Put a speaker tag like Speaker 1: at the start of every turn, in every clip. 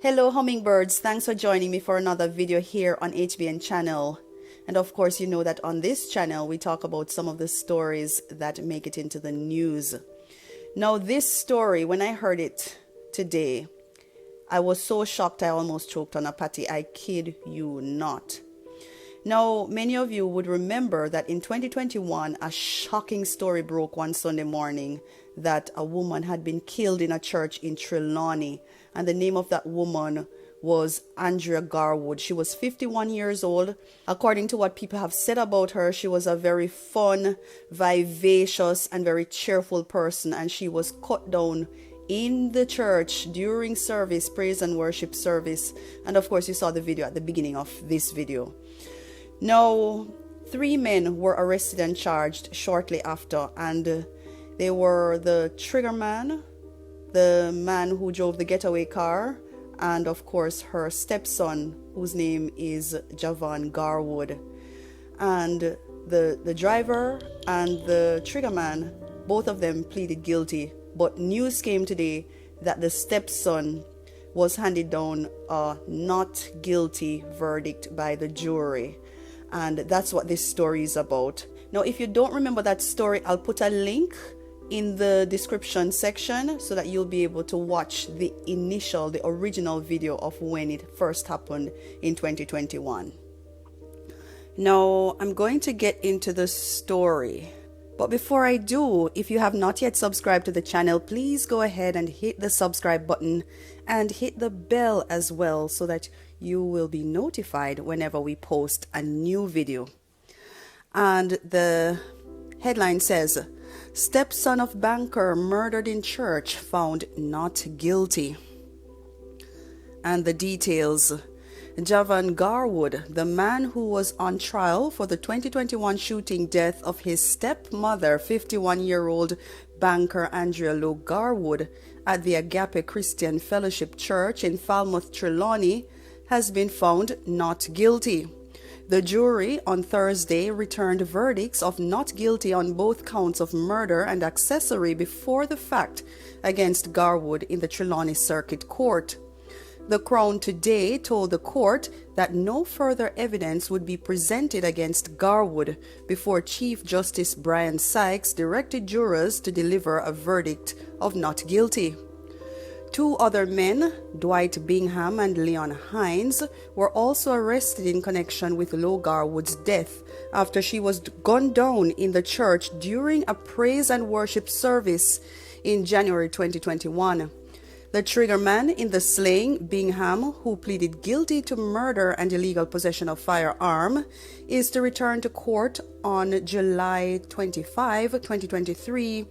Speaker 1: Hello hummingbirds, thanks for joining me for another video here on HBN channel. And of course you know that on this channel we talk about some of the stories that make it into the news. Now this story, when I heard it today, I was so shocked I almost choked on a patty. I kid you not. Now many of you would remember that in 2021 a shocking story broke one Sunday morning that a woman had been killed in a church in Trelawney, and the name of that woman was Andrea Garwood. She was 51 years old. According to what people have said about her, she was a very fun, vivacious, and very cheerful person, and she was cut down in the church during service, praise and worship service. And of course you saw the video at the beginning of this video. Now 3 men were arrested and charged shortly after, and they were the trigger man, the man who drove the getaway car, and of course her stepson, whose name is Andrea Garwood. And the driver and the trigger man, both of them pleaded guilty. But news came today that the stepson was handed down a not guilty verdict by the jury. And that's what this story is about. Now, if you don't remember that story, I'll put a link in the description section so that you'll be able to watch the original video of when it first happened in 2021. Now, I'm going to get into the story. But before I do, if you have not yet subscribed to the channel, please go ahead and hit the subscribe button and hit the bell as well so that you will be notified whenever we post a new video. And the headline says, "Stepson of banker murdered in church found not guilty." And the details. Andrea Garwood, the man who was on trial for the 2021 shooting death of his stepmother, 51-year-old banker Andrea Garwood, at the Agape Christian Fellowship Church in Falmouth, Trelawney, has been found not guilty. The jury on Thursday returned verdicts of not guilty on both counts of murder and accessory before the fact against Garwood in the Trelawney Circuit Court. The Crown today told the court that no further evidence would be presented against Garwood before Chief Justice Brian Sykes directed jurors to deliver a verdict of not guilty. 2 other men, Dwight Bingham and Leon Hines, were also arrested in connection with Garwood's death after she was gunned down in the church during a praise and worship service in January 2021. The triggerman in the slaying, Bingham, who pleaded guilty to murder and illegal possession of firearm, is to return to court on July 25, 2023,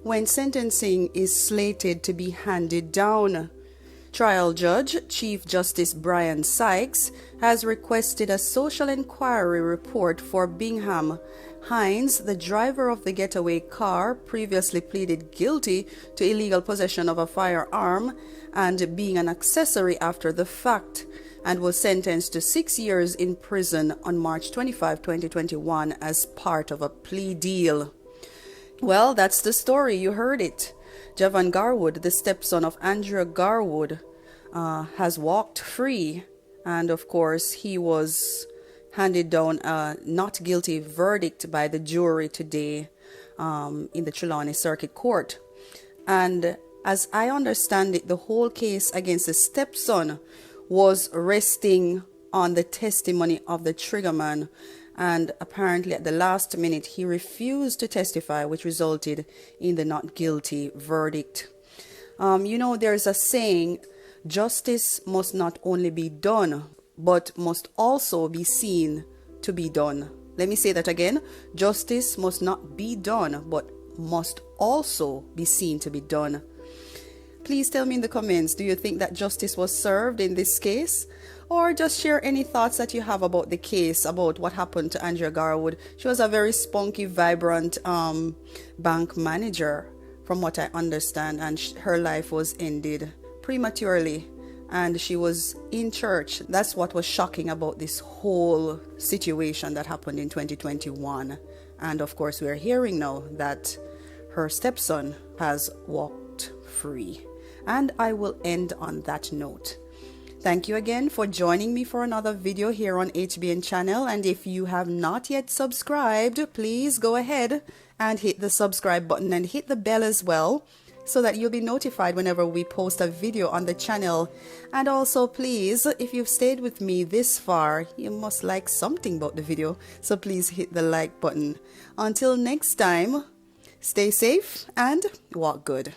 Speaker 1: when sentencing is slated to be handed down. Trial Judge Chief Justice Brian Sykes has requested a social inquiry report for Bingham. Hines, the driver of the getaway car, previously pleaded guilty to illegal possession of a firearm and being an accessory after the fact, and was sentenced to 6 years in prison on March 25, 2021 as part of a plea deal. Well, that's the story. You heard it. Andrea Garwood, the stepson of Andrea Garwood, has walked free, and of course he was handed down a not guilty verdict by the jury today in the Trelawney Circuit Court. And as I understand it, the whole case against the stepson was resting on the testimony of the triggerman, and apparently at the last minute he refused to testify, which resulted in the not guilty verdict. You know, there's a saying, justice must not only be done, but must also be seen to be done. Let me say that again. Justice must not be done, but must also be seen to be done. Please tell me in the comments, do you think that justice was served in this case? Or just share any thoughts that you have about the case, about what happened to Andrea Garwood. She was a very spunky, vibrant bank manager, from what I understand, and her life was ended prematurely, and she was in church. That's what was shocking about this whole situation that happened in 2021. And of course, we're hearing now that her stepson has walked free. And I will end on that note. Thank you again for joining me for another video here on HBN channel. And if you have not yet subscribed, please go ahead and hit the subscribe button and hit the bell as well, so that you'll be notified whenever we post a video on the channel. And also, please, if you've stayed with me this far, you must like something about the video, so please hit the like button. Until next time, stay safe and walk good.